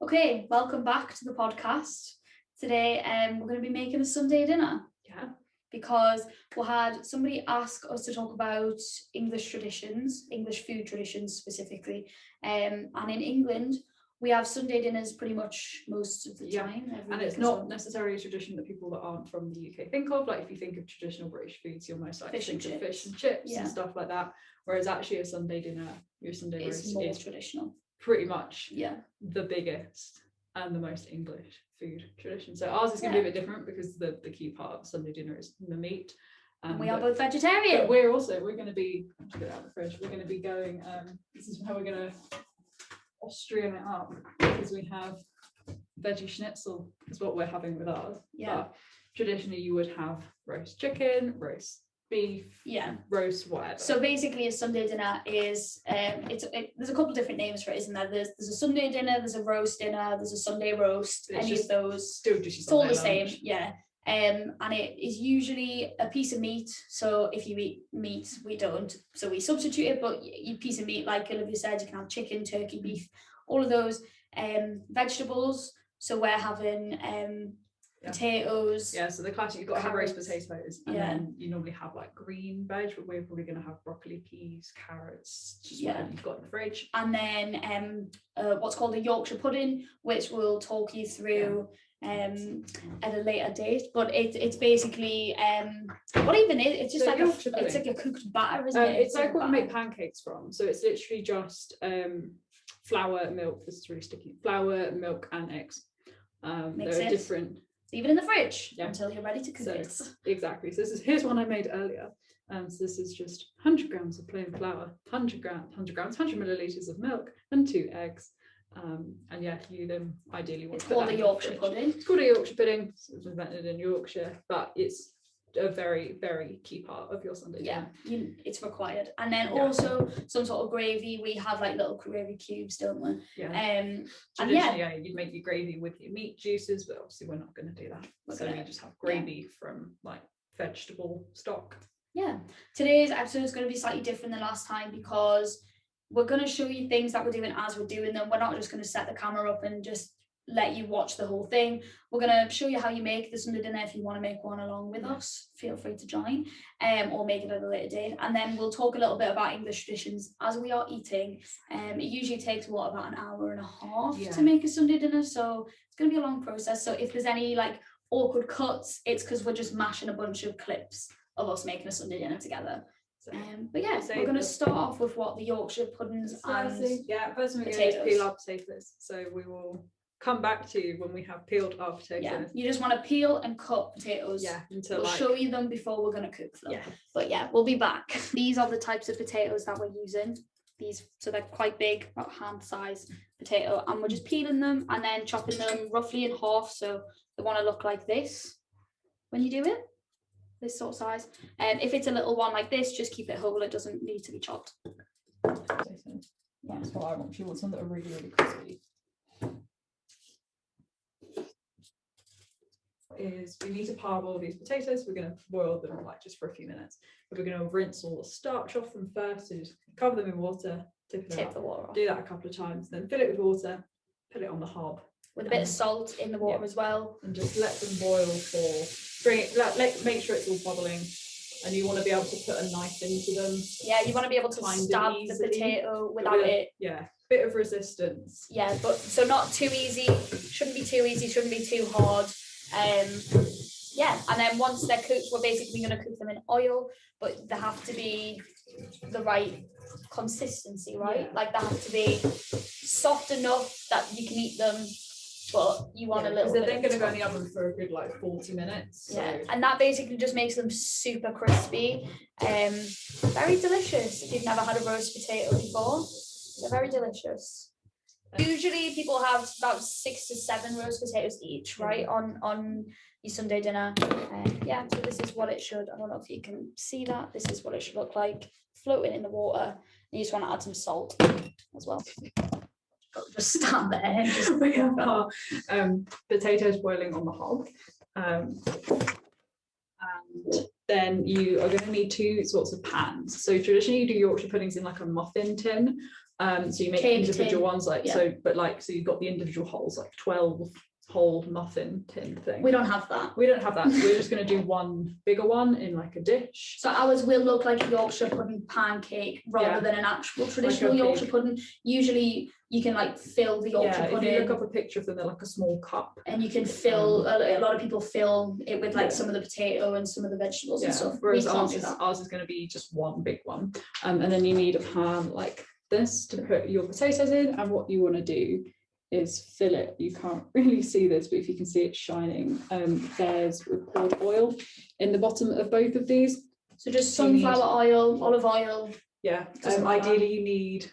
Okay, welcome back to the podcast. Today we're going to be making a Sunday dinner. Yeah. Because we had somebody ask us to talk about English traditions, English food traditions specifically. And in England, we have Sunday dinners pretty much most of the time. And it's not necessarily a tradition that people that aren't from the UK think of. Like if you think of traditional British foods, you'll most likely think of fish and chips and stuff like that. Whereas actually a Sunday dinner, your Sunday roast is traditional. Pretty much the biggest and the most English food tradition. So ours is going to be a bit different because the key part of Sunday dinner is the meat. And we are both vegetarian. But we're going to be, I'm just get out of the fridge, we're going to be going, this is how we're going to Austrian it up, because we have veggie schnitzel is what we're having with ours. Yeah. But traditionally you would have roast chicken, roast beef, roast whatever. So basically a Sunday dinner is there's a couple of different names for it, isn't there? There's a Sunday dinner, there's a roast dinner, there's a Sunday roast. Any of those, it's all the same. And it is usually a piece of meat. So if you eat meat, we don't, so we substitute it, but you piece of meat, like Olivia said, you can have chicken, turkey, beef, all of those. Vegetables, so we're having potatoes. So the classic, you've got to have roast potatoes, and then you normally have like green veg, but we're probably going to have broccoli, peas, carrots, just whatever you've got in the fridge. And then what's called a Yorkshire pudding, which we'll talk you through at a later date. But it's basically what even is it's just so like it's like a cooked batter, isn't it? It's like what you make pancakes from. So it's literally just flour, milk. This is really sticky. Flour, milk, and eggs. There are different. Leave it in the fridge until you're ready to cook it. Exactly. So here's one I made earlier. So this is just 100 grams of plain flour, 100 milliliters of milk, and 2 eggs. You then ideally want to put that in the fridge. It's called a Yorkshire pudding. It's called a Yorkshire pudding. It was invented in Yorkshire, but it's a very, very key part of your Sunday dinner. It's required. And then also some sort of gravy. We have like little gravy cubes, don't we? Traditionally, you'd make your gravy with your meat juices, but obviously we're not going to do that. We just have gravy from like vegetable stock. Today's episode is going to be slightly different than last time because we're going to show you things that we're doing as we're doing them. We're not just going to set the camera up and just let you watch the whole thing. We're going to show you how you make the Sunday dinner. If you want to make one along with us, feel free to join, or make it at a later date. And then we'll talk a little bit about English traditions as we are eating. It usually takes about an hour and a half to make a Sunday dinner, so it's going to be a long process. So if there's any like awkward cuts, it's because we're just mashing a bunch of clips of us making a Sunday dinner together. We're going to start off with what the Yorkshire puddings first thing we're going to peel our potatoes. So we will come back to when we have peeled our potatoes. You just want to peel and cut potatoes. We'll show you them before we're going to cook them. But we'll be back. These are the types of potatoes that we're using. So they're quite big, about hand size potato, and we're just peeling them and then chopping them roughly in half, so they want to look like this when you do it. This sort of size. If it's a little one like this, just keep it whole. It doesn't need to be chopped. That's what I want. She wants some that are really, really crispy. We need to parboil these potatoes. We're going to boil them just for a few minutes. But we're going to rinse all the starch off them first. So just cover them in water, tip the water off. Do that a couple of times, then fill it with water, put it on the hob. With a bit of salt in the water as well. And just let them boil make sure it's all bubbling. And you want to be able to put a knife into them. You want to be able to stab the potato without it. Bit of resistance. But so not too easy. Shouldn't be too easy, shouldn't be too hard. And then once they're cooked, we're basically going to cook them in oil, but they have to be the right consistency, right? Like they have to be soft enough that you can eat them, but you want a little bit. They're then going to go in the oven for a good 40 minutes. And that basically just makes them super crispy. Very delicious. If you've never had a roast potato before, they're very delicious. Usually people have about 6 to 7 roast potatoes each, right, on your Sunday dinner. So this is what it should, I don't know if you can see that, this is what it should look like, floating in the water. You just want to add some salt as well. Just stand there and just we have our potatoes boiling on the hob. And then you are going to need 2 sorts of pans. So traditionally you do Yorkshire puddings in like a muffin tin. So you make Cake individual tin. ones like Yeah. so, but like so you've got the individual holes, like 12 whole muffin tin thing. We don't have that. We don't have that. So we're just going to do one bigger one in like a dish. So ours will look like a Yorkshire pudding pancake rather than an actual traditional like Yorkshire pudding. Usually you can like fill the Yorkshire pudding. If you look up a picture of them, they're like a small cup. And you can fill, a lot of people fill it with like some of the potato and some of the vegetables and stuff. Whereas ours is going to be just one big one. And then you need a pan like this to put your potatoes in. And what you want to do is fill it. You can't really see this, but if you can see it shining, there's poured oil in the bottom of both of these. So just sunflower oil, olive oil. Yeah, ideally you need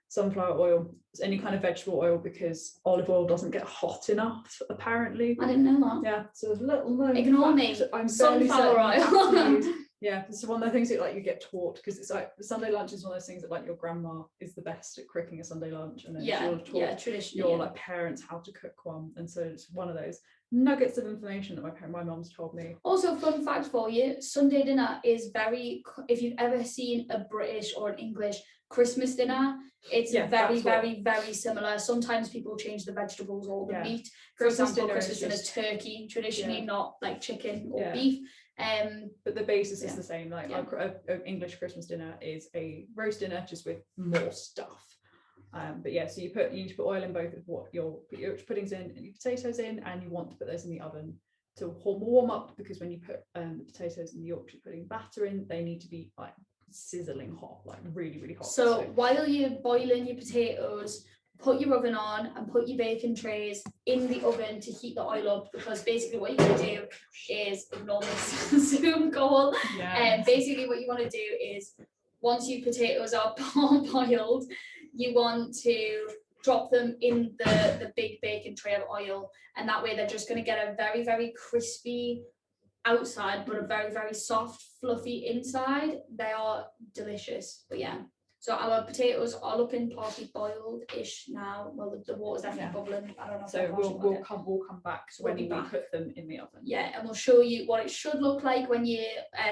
sunflower oil, any kind of vegetable oil, because olive oil doesn't get hot enough apparently. I didn't know that. Yeah, so a little ignore me. I'm sunflower oil. Yeah, this is one of the things that like you get taught, because it's like Sunday lunch is one of those things that like your grandma is the best at cooking a Sunday lunch, and then she'll taught traditionally your like parents how to cook one, and so it's one of those nuggets of information that my mom's told me. Also, fun fact for you: Sunday dinner is very. If you've ever seen a British or an English Christmas dinner, it's very similar. Sometimes people change the vegetables or the meat. For example, Christmas dinner is turkey, traditionally, not like chicken or beef. But the basis is the same. Like a English Christmas dinner is a roast dinner just with more stuff. But yeah, so you need to put oil in both of what your puddings in and your potatoes in, and you want to put those in the oven to warm up, because when you put the potatoes and the Yorkshire pudding batter in, they need to be like sizzling hot, like really, really hot. So while you're boiling your potatoes, put your oven on and put your baking trays in the oven to heat the oil up, because basically what you're going to do is, ignore this Zoom call, and basically what you want to do is, once your potatoes are boiled, you want to drop them in the big baking tray of oil, and that way they're just going to get a very, very crispy outside, but a very, very soft, fluffy inside. They are delicious. But yeah, so our potatoes are looking partly boiled-ish now. Well, the water's definitely bubbling. I don't know. So we'll come back when we put them in the oven. Yeah, and we'll show you what it should look like when your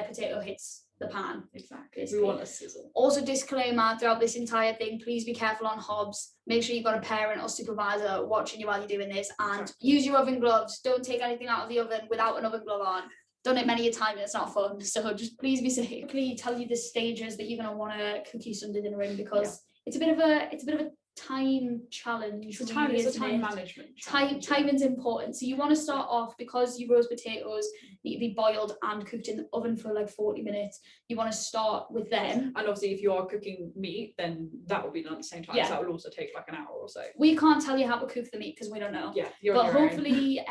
potato hits the pan. Exactly. We want a sizzle. Also, disclaimer throughout this entire thing: please be careful on hobs. Make sure you've got a parent or supervisor watching you while you're doing this, and use your oven gloves. Don't take anything out of the oven without an oven glove on. Done it many a time, it's not fun, so just please be safe. Quickly tell you the stages that you're going to want to cook your Sunday dinner in, because it's a bit of a time challenge. It's a time management challenge. Timing's important. So you want to start off, because your roast potatoes need to be boiled and cooked in the oven for like 40 minutes. You want to start with them. And obviously, if you are cooking meat, then that will be done at the same time. So that will also take like an hour or so. We can't tell you how to cook the meat because we don't know. Yeah, but hopefully,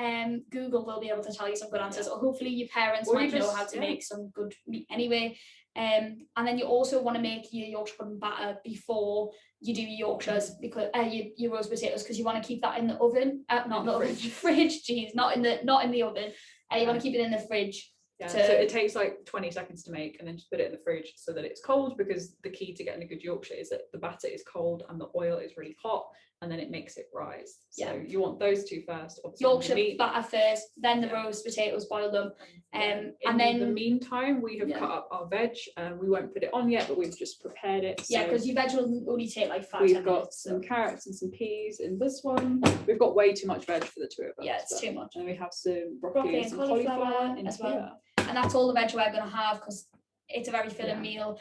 Google will be able to tell you some good answers, or hopefully your parents might know how to make some good meat anyway. And then you also want to make your Yorkshire pudding batter before you do your Yorkshires, because your roast potatoes, because you want to keep that in the oven, not the oven, fridge. Geez, not in the oven. You want to keep it in the fridge. Yeah, so it takes like 20 seconds to make, and then just put it in the fridge so that it's cold, because the key to getting a good Yorkshire is that the batter is cold and the oil is really hot, and then it makes it rise. So you want those two first. Yorkshire batter first, then the roast potatoes, boil them. And then in the meantime, we have cut up our veg. We won't put it on yet, but we've just prepared it. So because your veg will only take like 5 we've 10 got minutes, some carrots and some peas in this one. We've got way too much veg for the two of us. Yeah, it's too much. And we have some broccoli and some cauliflower in as well. And that's all the veg we're going to have, because it's a very filling meal.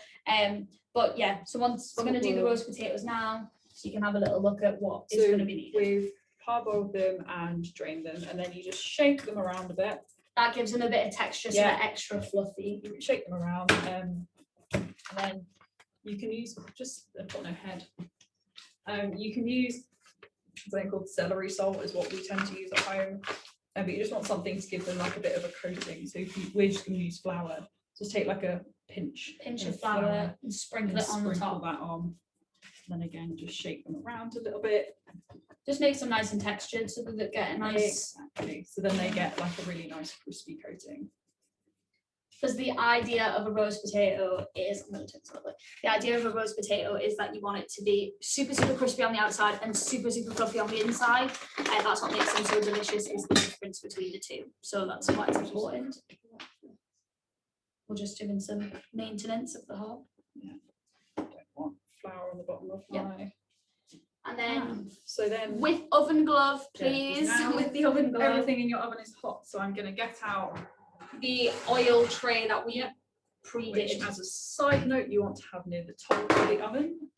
But yeah, so once we're going to do the roast potatoes now, so you can have a little look at what is going to be needed. We've parboiled them and drained them, and then you just shake them around a bit. That gives them a bit of texture, so they're extra fluffy. You shake them around, and then you can use I've got no head. You can use something called celery salt, is what we tend to use at home. But you just want something to give them like a bit of a coating. So we're just going to use flour. Just take like a pinch of flour and sprinkle it on the top. That on. And then again, just shake them around a little bit. Just make them nice and textured so that they get a nice. Exactly. So then they get like a really nice crispy coating. Because the idea of a roast potato is, the idea of a roast potato is that you want it to be super, super crispy on the outside and super, super fluffy on the inside. And that's what makes them so delicious, is the difference between the two. So that's why it's important. We're just doing some maintenance of the hob. Yeah. Don't want flour on the bottom of Yeah. my And then pan. So then with oven glove, please. now With the oven glove. everything in your oven is hot, so I'm going to get out The oil tray that we which, pre-did. as a side note, you want to have near the top of the oven.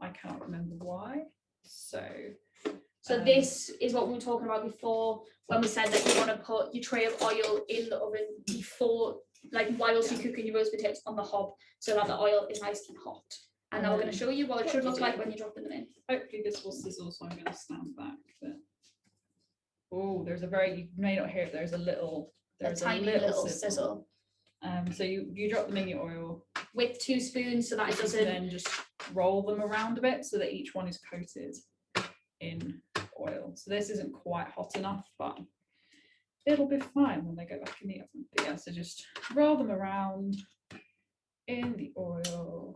I can't remember why. So This is what we were talking about before when we said that you want to put your tray of oil in the oven before, like whilst you're cooking your roast potatoes on the hob, so that the oil is nice and hot. And now we're going to show you what it should look like when you're dropping them in. Hopefully this will sizzle, so I'm going to stand back. But oh, there's a very, you may not hear it. There's a tiny little sizzle. So you drop them in your oil with 2 spoons, so that it doesn't. Then just roll them around a bit so that each one is coated in oil. So this isn't quite hot enough, but it'll be fine when they go back in the oven. But yeah, so just roll them around in the oil.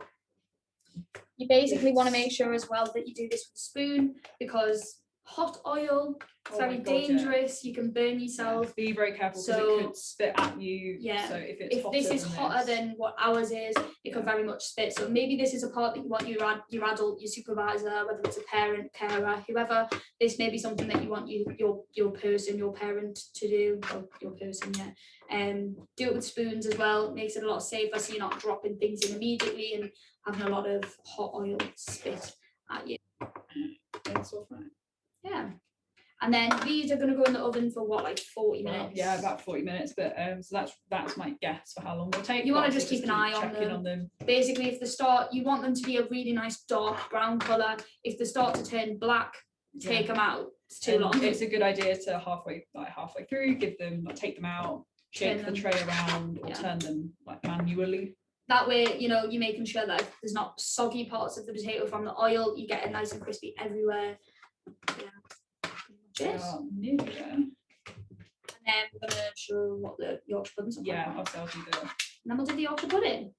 You basically want to make sure as well that you do this with a spoon, because hot oil, it's very dangerous. You can burn yourself. Be very careful because it could spit at you. Yeah. So if this is hotter than what ours is, it could very much spit. So maybe this is a part that you want your adult, your supervisor, whether it's a parent, carer, whoever. This may be something that you want your parent to do, or your person, do it with spoons as well. It makes it a lot safer, so you're not dropping things in immediately and having a lot of hot oil spit at you. That's all fine. Yeah. And then these are going to go in the oven for what, like 40 minutes? Yeah, about 40 minutes. But so that's my guess for how long they'll take. You want to just keep an eye on them. Basically, if they start, you want them to be a really nice dark brown colour. If they start to turn black, take them out. It's too long. It's a good idea to halfway through, give them, take them out, shake the tray around, or turn them like manually. That way, you're making sure that there's not soggy parts of the potato from the oil. You get it nice and crispy everywhere. Yeah. And then we're going to show what the Yorkshire puddings are. Yeah, I'll do that. And then we'll do the Yorkshire pudding.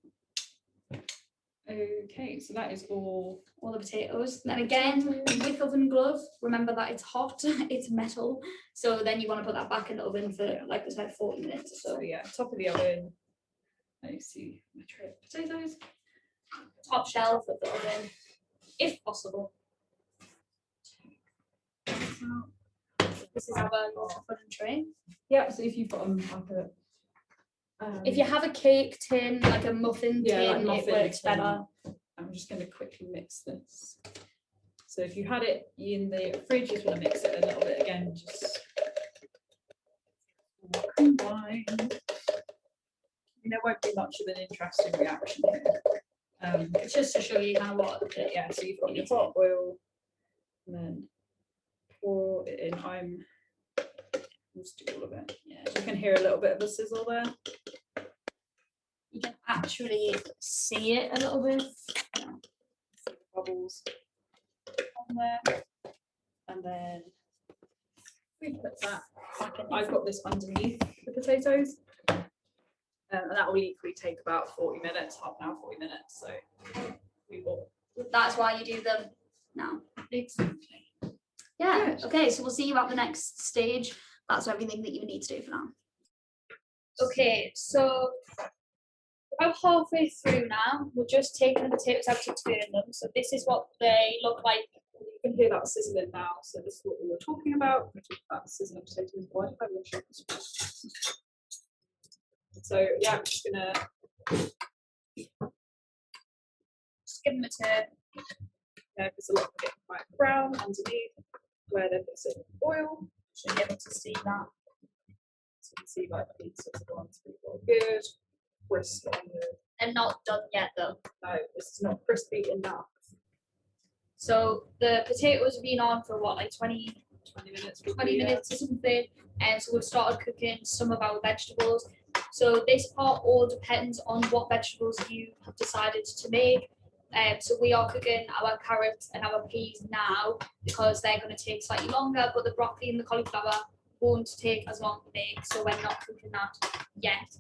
Okay, so that is all the potatoes. And then again, with oven glove, remember that it's hot, it's metal. So then you want to put that back in the oven for, like I said, 40 minutes or so. So yeah, top of the oven. Let me see my tray of potatoes. Top shelf of the oven, if possible. This is our Yorkshire pudding tray. Yeah, so if you've got if you have a cake tin, like a muffin tin, it works better. I'm just going to quickly mix this. So if you had it in the fridge, you just want to mix it a little bit again, just combine. There won't be much of an interesting reaction here. It's just to show you kind of what. Yeah, so you've got your hot oil, and then pour it in. Just do all of it. Yeah, you can hear a little bit of a sizzle there. You can actually see it a little bit. Yeah. Bubbles on there, and then we put that back in. I've got this underneath the potatoes, and that will equally take about 40 minutes, half an hour, 40 minutes. So we will. That's why you do them now. Exactly. Yeah. Good. Okay, so we'll see you at the next stage. That's everything that you need to do for now. Okay, so about halfway through now, we're just taking the potatoes out to turn them. So this is what they look like. You can hear that sizzling now. So this is what we were talking about. That sizzling potatoes. Why did I want to show this? So yeah, I'm just gonna give them a turn. There's a lot of it quite brown underneath where they've been sitting in oil. Should be able to see that. So you can see like the pieces of ones pretty well good. Crisp on the. They're not done yet though. No, this is not crispy enough. So the potatoes have been on for what, like 20 minutes? 20 minutes or something. And so we've started cooking some of our vegetables. So this part all depends on what vegetables you have decided to make. So we are cooking our carrots and our peas now because they're going to take slightly longer, but the broccoli and the cauliflower won't take as long to make, so we're not cooking that yet.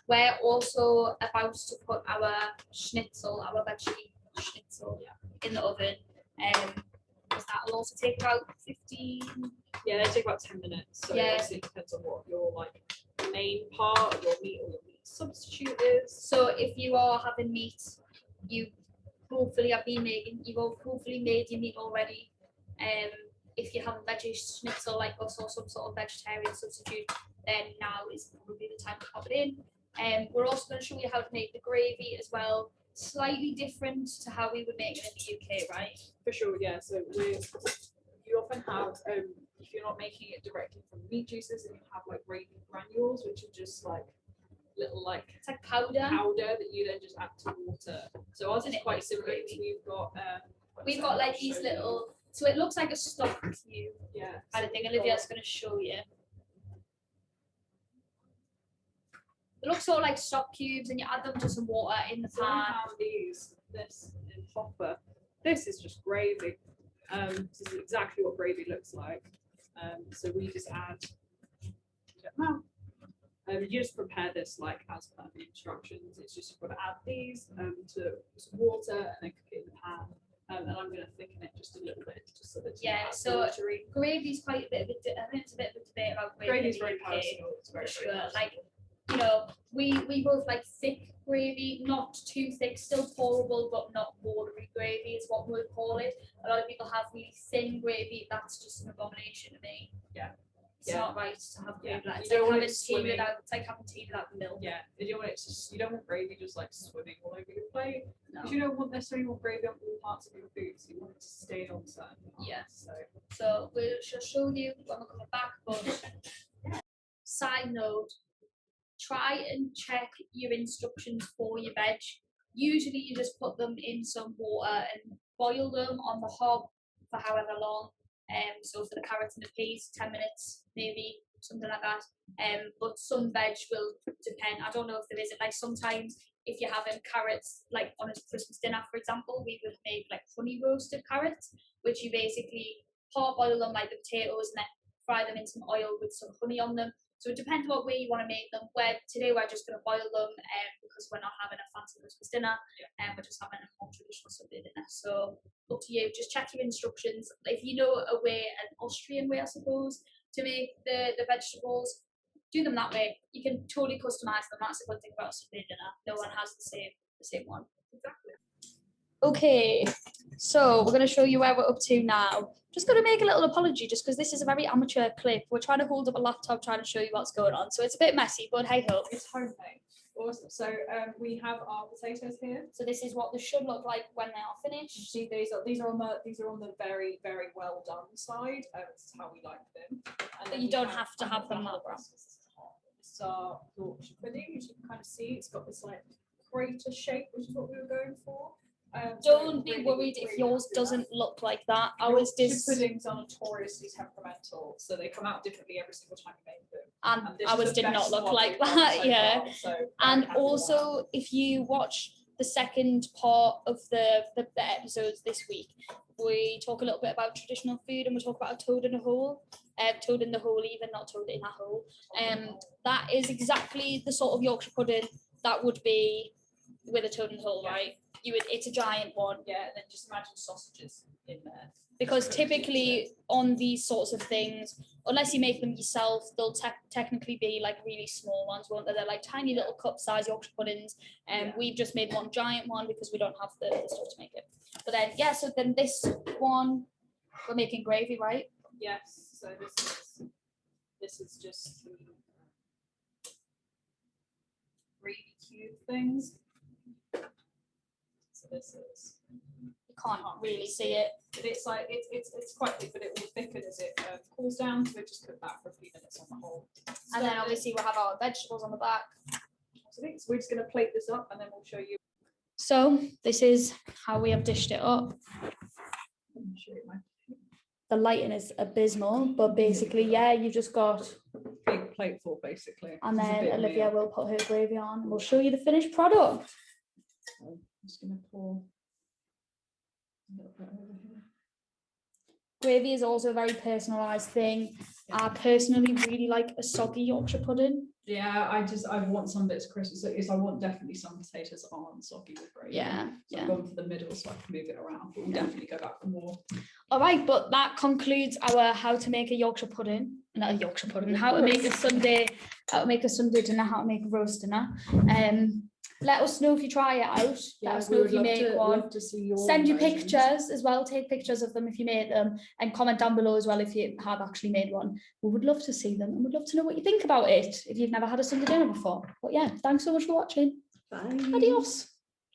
We're also about to put our schnitzel, our veggie schnitzel, in the oven, because that will also take about 15. Yeah, they take about 10 minutes. So it obviously depends on what your main part of your meat or your meat substitute is. So if you are having meat, you hopefully I've been making, you've hopefully made your meat already. If you have a veggie schnitzel like us or some sort of vegetarian substitute, then now is probably the time to pop it in. We're also going to show you how to make the gravy as well. Slightly different to how we would make it in the UK, right? For sure, yeah. So you often have, if you're not making it directly from meat juices, and you have like gravy granules, which are just like little it's like powder that you then just add to water. So ours is quite similar. We've got like these little, so it looks like a stock cube. Yeah. I don't think Olivia's going to show you. It looks sort of like stock cubes, and you add them to some water in the pan. This in hopper. This is just gravy. This is exactly what gravy looks like. So we just add. You just prepare this like as per the instructions. It's just you've got to add these to some water and then cook it in the pan. And I'm going to thicken it just a little bit, just so that so gravy's quite a bit of a, I think it's a bit of a debate about gravy. Gravy's very personal. It's very, sure. very personal. Like, you know, we both like thick gravy, not too thick, still pourable, but not watery gravy is what we'll call it. A lot of people have really thin gravy. That's just an abomination to me. Yeah. It's not right to have gravy. Yeah. It's like having tea without, it's like having tea without milk. Yeah, you don't want gravy just like swimming all over your plate. No. You don't want necessarily want gravy on all parts of your food, so you want it to stay on certain parts. Yeah. So we'll show you when we're coming back. But side note, try and check your instructions for your veg. Usually you just put them in some water and boil them on the hob for however long. So for the carrots and the peas, 10 minutes, maybe something like that. But some veg will depend. I don't know if there is it. Like sometimes if you're having carrots, like on a Christmas dinner, for example, we would make like honey roasted carrots, which you basically parboil them like the potatoes and then fry them in some oil with some honey on them. So it depends what way you want to make them. Today we're just going to boil them because we're not having a fancy Christmas dinner, and we're just having a more traditional Sunday dinner. So up to you. Just check your instructions. If you know a way, an Austrian way, I suppose, to make the vegetables, do them that way. You can totally customize them. That's a good thing about a Sunday dinner. No one has the same one. Exactly. Okay, so we're going to show you where we're up to now. Just going to make a little apology just because this is a very amateur clip. We're trying to hold up a laptop trying to show you what's going on. So it's a bit messy, but hey ho. It's homemade. Awesome. So we have our potatoes here. So this is what they should look like when they are finished. See, these are on the very, very well done side. This is how we like them. But you don't have to have them that brown. This is our Yorkshire pudding. As you can kind of see, it's got this like crater shape, which is what we were going for. Don't be worried if yours doesn't look like that. Ours does. Puddings are notoriously temperamental, so they come out differently every single time you make them. And ours did not look like that, yeah. And also, if you watch the second part of the episodes this week, we talk a little bit about traditional food, and we talk about a toad in a hole. Toad in the hole, even not toad in a hole. That is exactly the sort of Yorkshire pudding that would be with a toad in the hole, right? It's a giant one. Yeah, and then just imagine sausages in there. Because typically on these sorts of things, unless you make them yourself, they'll technically be like really small ones, won't they? They're like tiny little cup-sized Yorkshire puddings. And we've just made one giant one because we don't have the stuff to make it. But then, yeah, so then this one, we're making gravy, right? Yes, so this is just the gravy cube things. So this is, you can't really see it. But it's like it's quite thick, but it will thicken as it cools down. So we just cook that for a few minutes on the whole. And then obviously we'll have our vegetables on the back. So we're just going to plate this up, and then we'll show you. So this is how we have dished it up. The lighting is abysmal, but basically, yeah, you've just got big plateful, basically. And then Olivia will put her gravy on. We'll show you the finished product. So I'm just going to pour a little bit over here. Gravy is also a very personalised thing. I personally really like a soggy Yorkshire pudding. Yeah, I want some bits crisp. So I want definitely some potatoes on soggy with gravy. Yeah, so I'm going for the middle so I can move it around. But we'll definitely go back for more. All right, but that concludes our how to make a Yorkshire pudding. Not a Yorkshire pudding. How to make a Sunday dinner. How to make a roast dinner. Let us know if you try it out. Let us we know would if you love make to, one. love to see your Send you versions. pictures as well. Take pictures of them if you made them, and comment down below as well if you have actually made one. We would love to see them, and we'd love to know what you think about it if you've never had a Sunday dinner before. But yeah, thanks so much for watching. Bye. Adios.